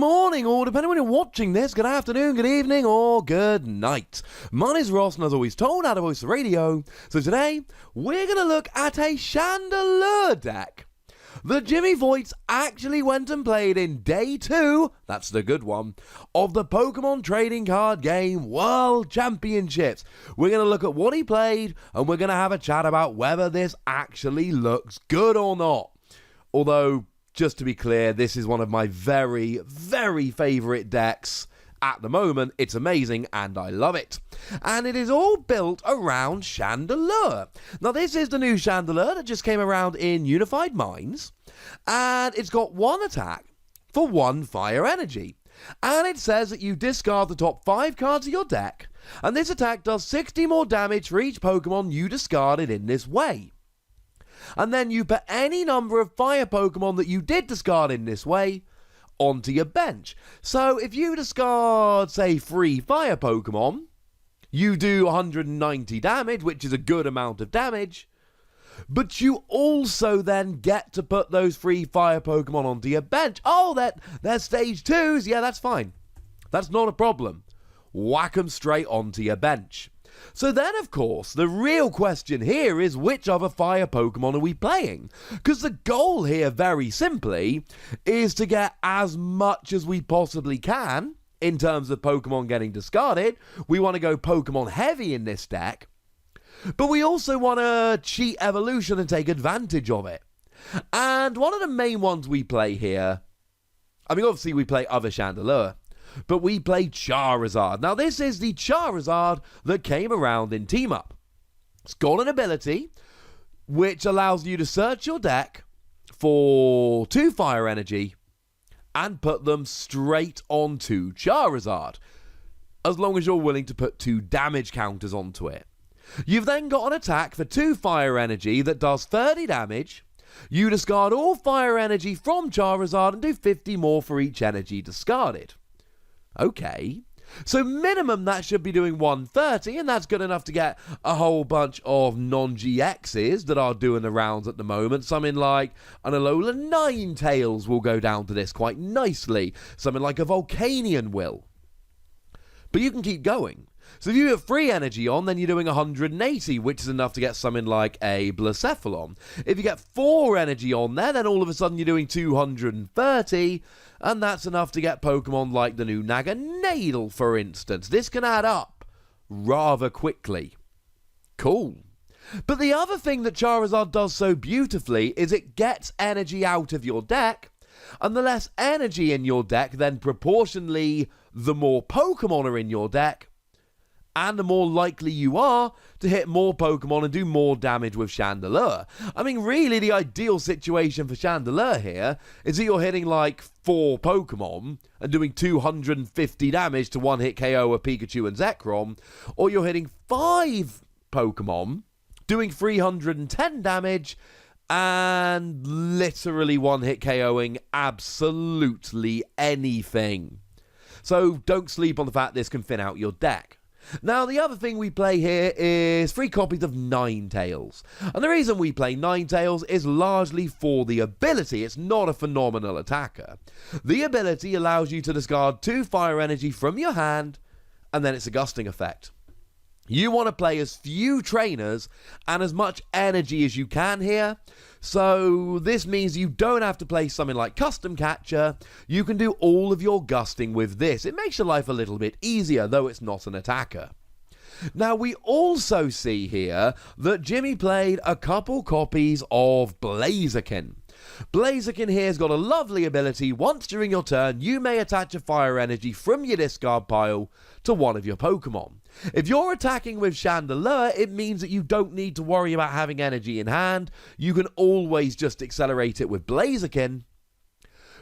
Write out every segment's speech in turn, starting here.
morning, or depending on when you're watching this, good afternoon, good evening, or good night. My name's Ross, and as always told, out of Voice Radio. So today, we're going to look at a Chandelure deck that Jimmy Wuyts actually went and played in Day 2, that's the good one, of the Pokémon trading card game World Championships. We're going to look at what he played, and we're going to have a chat about whether this actually looks good or not. Although, just to be clear, this is one of my very, very favourite decks at the moment. It's amazing and I love it. And it is all built around Chandelure. Now, this is the new Chandelure that just came around in Unified Minds. And it's got one attack for 1 fire energy. And it says that you discard the top 5 cards of your deck. And this attack does 60 more damage for each Pokemon you discarded in this way. And then you put any number of fire Pokemon that you did discard in this way onto your bench. So if you discard, say, 3 fire Pokemon, you do 190 damage, which is a good amount of damage. But you also then get to put those 3 fire Pokemon onto your bench. Oh, they're stage 2s. Yeah, that's fine. That's not a problem. Whack them straight onto your bench. So then, of course, the real question here is which other fire Pokemon are we playing? Because the goal here, very simply, is to get as much as we possibly can in terms of Pokemon getting discarded. We want to go Pokemon heavy in this deck, but we also want to cheat evolution and take advantage of it. And one of the main ones we play here, I mean, obviously we play other Chandelure, but we play Charizard. Now, this is the Charizard that came around in Team Up. It's got an ability which allows you to search your deck for 2 fire energy and put them straight onto Charizard, as long as you're willing to put 2 damage counters onto it. You've then got an attack for 2 fire energy that does 30 damage. You discard all fire energy from Charizard and do 50 more for each energy discarded. Okay, so minimum that should be doing 130, and that's good enough to get a whole bunch of non-GXs that are doing the rounds at the moment. Something like an Alola Ninetales will go down to this quite nicely. Something like a Volcanion will. But you can keep going. So if you have 3 energy on, then you're doing 180, which is enough to get something like a Blacephalon. If you get 4 energy on there, then all of a sudden you're doing 230, and that's enough to get Pokemon like the new Naganadel, for instance. This can add up rather quickly. Cool. But the other thing that Charizard does so beautifully is it gets energy out of your deck, and the less energy in your deck, then proportionally the more Pokemon are in your deck, and the more likely you are to hit more Pokemon and do more damage with Chandelure. I mean, really, the ideal situation for Chandelure here is that you're hitting like 4 Pokemon and doing 250 damage to one-hit KO a Pikachu and Zekrom, or you're hitting 5 Pokemon, doing 310 damage, and literally one-hit KOing absolutely anything. So don't sleep on the fact this can thin out your deck. Now, the other thing we play here is 3 copies of Ninetales. And the reason we play Ninetales is largely for the ability. It's not a phenomenal attacker. The ability allows you to discard 2 fire energy from your hand, and then it's a gusting effect. You want to play as few trainers and as much energy as you can here. So this means you don't have to play something like Custom Catcher. You can do all of your gusting with this. It makes your life a little bit easier, though it's not an attacker. Now, we also see here that Jimmy played a couple copies of Blaziken. Blaziken here has got a lovely ability. Once during your turn, you may attach a fire energy from your discard pile to one of your Pokemon. If you're attacking with Chandelure, it means that you don't need to worry about having energy in hand. You can always just accelerate it with Blaziken.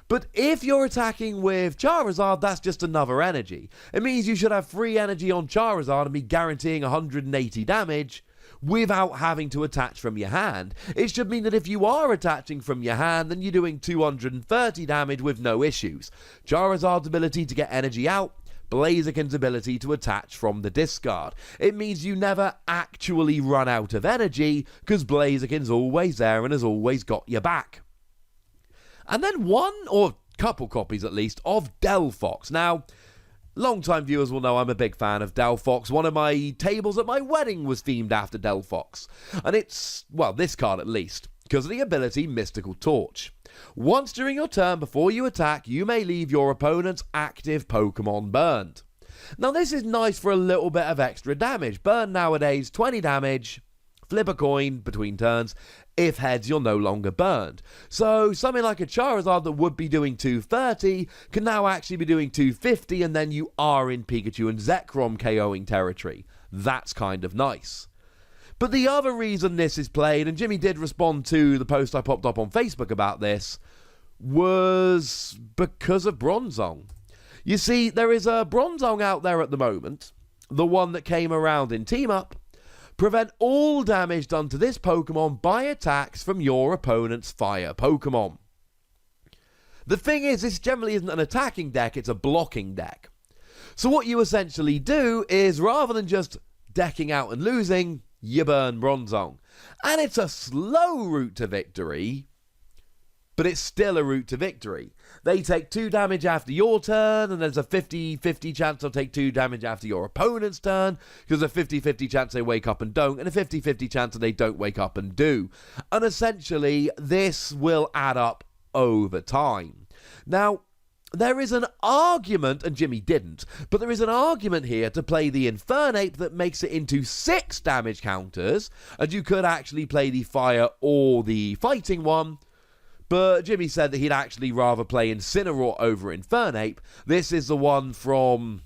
But if you're attacking with Charizard, that's just another energy. It means you should have 3 energy on Charizard and be guaranteeing 180 damage without having to attach from your hand. It should mean that if you are attaching from your hand, then you're doing 230 damage with no issues. Charizard's ability to get energy out, Blaziken's ability to attach from the discard. It means you never actually run out of energy, because Blaziken's always there and has always got your back. And then one or couple copies at least, of Delphox. Now, long-time viewers will know I'm a big fan of Delphox. One of my tables at my wedding was themed after Delphox. And it's, well, this card at least, because of the ability Mystical Torch. Once during your turn before you attack, you may leave your opponent's active Pokemon burned. Now this is nice for a little bit of extra damage. Burn nowadays, 20 damage, flip a coin between turns. If heads, you're no longer burned. So something like a Charizard that would be doing 230 can now actually be doing 250, and then you are in Pikachu and Zekrom KOing territory. That's kind of nice. But the other reason this is played, and Jimmy did respond to the post I popped up on Facebook about this, was because of Bronzong. You see, there is a Bronzong out there at the moment, the one that came around in Team Up. Prevent all damage done to this Pokemon by attacks from your opponent's fire Pokemon. The thing is, this generally isn't an attacking deck, it's a blocking deck. So what you essentially do is, rather than just decking out and losing, you burn Bronzong. And it's a slow route to victory, but it's still a route to victory. They take 2 damage after your turn, and there's a 50-50 chance they'll take 2 damage after your opponent's turn, because there's a 50-50 chance they wake up and don't, and a 50-50 chance that they don't wake up and do. And essentially, this will add up over time. Now, there is an argument, and Jimmy didn't, but there is an argument here to play the Infernape that makes it into 6 damage counters, and you could actually play the Fire or the Fighting one. But Jimmy said that he'd actually rather play Incineroar over Infernape. This is the one from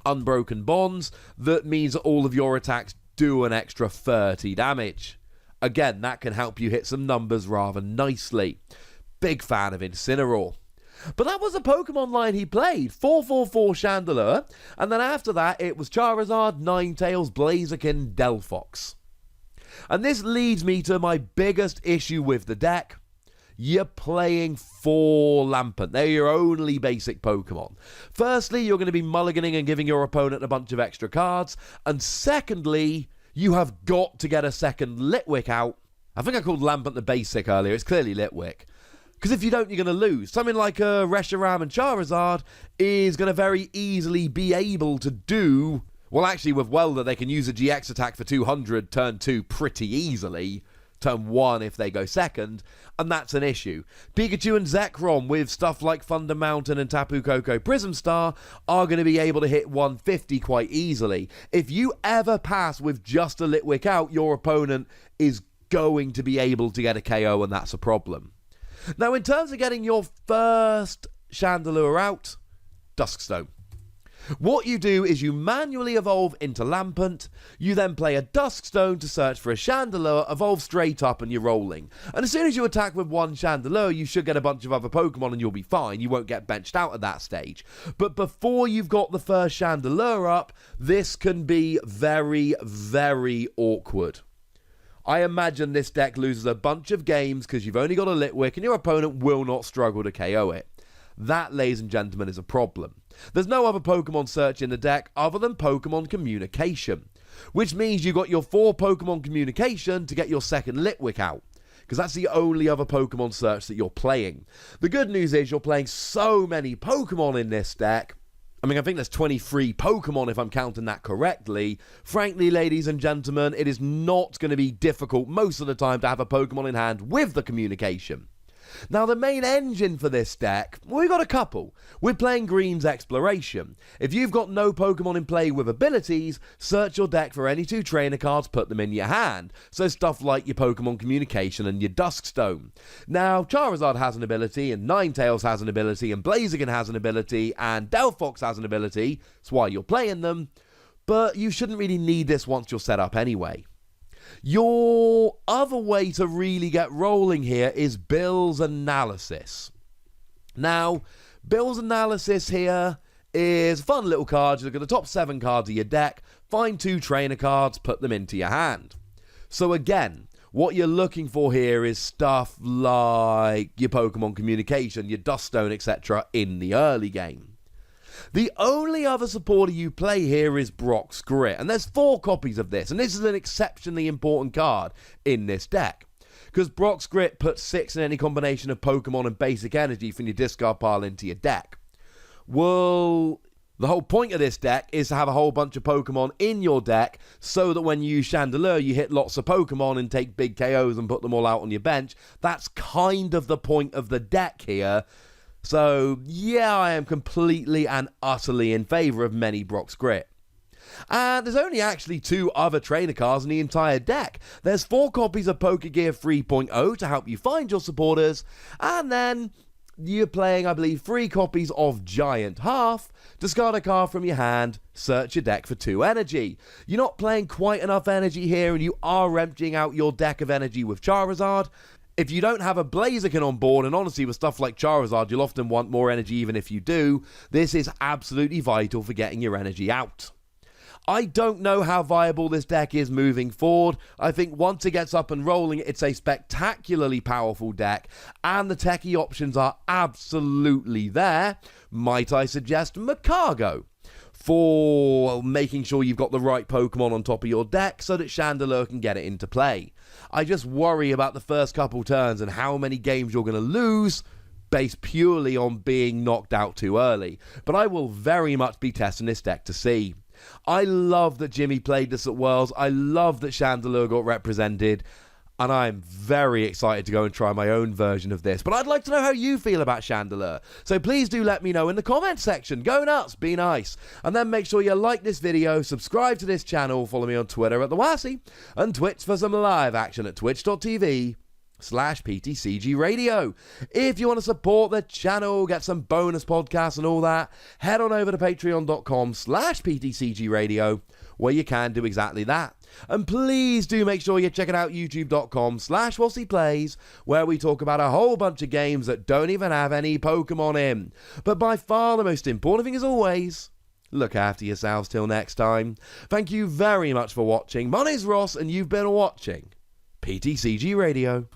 Unbroken Bonds that means that all of your attacks do an extra 30 damage. Again, that can help you hit some numbers rather nicely. Big fan of Incineroar. But that was the Pokemon line he played. 444 Chandelure. And then after that, it was Charizard, Ninetales, Blaziken, Delphox. And this leads me to my biggest issue with the deck. You're playing 4 Lampent. They're your only basic Pokemon. Firstly, you're going to be mulliganing and giving your opponent a bunch of extra cards. And secondly, you have got to get a second Litwick out. I think I called Lampent the basic earlier. It's clearly Litwick. Because if you don't, you're going to lose. Something like a Reshiram and Charizard is going to very easily be able to do... Well, actually, with Welder, they can use a GX attack for 200 turn 2 pretty easily. Turn 1 if they go second, and that's an issue. Pikachu and Zekrom with stuff like Thunder Mountain and Tapu Koko Prism Star are going to be able to hit 150 quite easily. If you ever pass with just a Litwick out, your opponent is going to be able to get a KO, and that's a problem. Now, in terms of getting your first Chandelure out, Duskstone. What you do is you manually evolve into Lampent, you then play a Duskstone to search for a Chandelure, evolve straight up and you're rolling. And as soon as you attack with one Chandelure, you should get a bunch of other Pokemon and you'll be fine. You won't get benched out at that stage. But before you've got the first Chandelure up, this can be very, very awkward. I imagine this deck loses a bunch of games because you've only got a Litwick and your opponent will not struggle to KO it. That, ladies and gentlemen, is a problem. There's no other Pokemon search in the deck other than Pokemon Communication, which means you got your 4 Pokemon Communication to get your second Litwick out, because that's the only other Pokemon search that you're playing. The good news is you're playing so many Pokemon in this deck. I mean, I think there's 23 Pokemon if I'm counting that correctly. Frankly, ladies and gentlemen, it is not going to be difficult most of the time to have a Pokemon in hand with the Communication. Now, the main engine for this deck, well, we've got a couple. We're playing Green's Exploration. If you've got no Pokemon in play with abilities, search your deck for any 2 trainer cards, put them in your hand. So stuff like your Pokemon Communication and your Duskstone. Now, Charizard has an ability, and Ninetales has an ability, and Blaziken has an ability, and Delphox has an ability. That's why you're playing them. But you shouldn't really need this once you're set up anyway. Your other way to really get rolling here is Bill's Analysis. Now, Bill's Analysis here is a fun little card. You look at the top 7 cards of your deck, find 2 trainer cards, put them into your hand. So again, what you're looking for here is stuff like your Pokemon Communication, your Duskstone, etc. in the early game. The only other supporter you play here is Brock's Grit, and there's 4 copies of this, and this is an exceptionally important card in this deck. because Brock's Grit puts 6 in any combination of Pokemon and basic energy from your discard pile into your deck. Well, the whole point of this deck is to have a whole bunch of Pokemon in your deck so that when you use Chandelure, you hit lots of Pokemon and take big KOs and put them all out on your bench. That's kind of the point of the deck here. So, yeah, I am completely and utterly in favour of many Brock's Grit. And there's only actually 2 other trainer cards in the entire deck. There's 4 copies of Pokegear 3.0 to help you find your supporters, and then you're playing, I believe, 3 copies of Giant Half, discard a card from your hand, search your deck for 2 energy. You're not playing quite enough energy here, and you are emptying out your deck of energy with Charizard. If you don't have a Blaziken on board, and honestly with stuff like Charizard, you'll often want more energy even if you do, this is absolutely vital for getting your energy out. I don't know how viable this deck is moving forward. I think once it gets up and rolling, it's a spectacularly powerful deck, and the techie options are absolutely there. Might I suggest Macargo for making sure you've got the right Pokemon on top of your deck so that Chandelure can get it into play. I just worry about the first couple turns and how many games you're going to lose based purely on being knocked out too early. But I will very much be testing this deck to see. I love that Jimmy played this at Worlds. I love that Chandelure got represented. And I'm very excited to go and try my own version of this. But I'd like to know how you feel about Chandelure. So please do let me know in the comments section. Go nuts, be nice. And then make sure you like this video, subscribe to this channel, follow me on Twitter at @TheWassy, and Twitch for some live action at twitch.tv/PTCGRadio. If you want to support the channel, get some bonus podcasts and all that, head on over to patreon.com/PTCGRadio, where you can do exactly that. And please do make sure you're checking out youtube.com/WassyPlays, where we talk about a whole bunch of games that don't even have any Pokemon in. But by far the most important thing, as always, look after yourselves till next time. Thank you very much for watching. My name's Ross, and you've been watching PTCG Radio.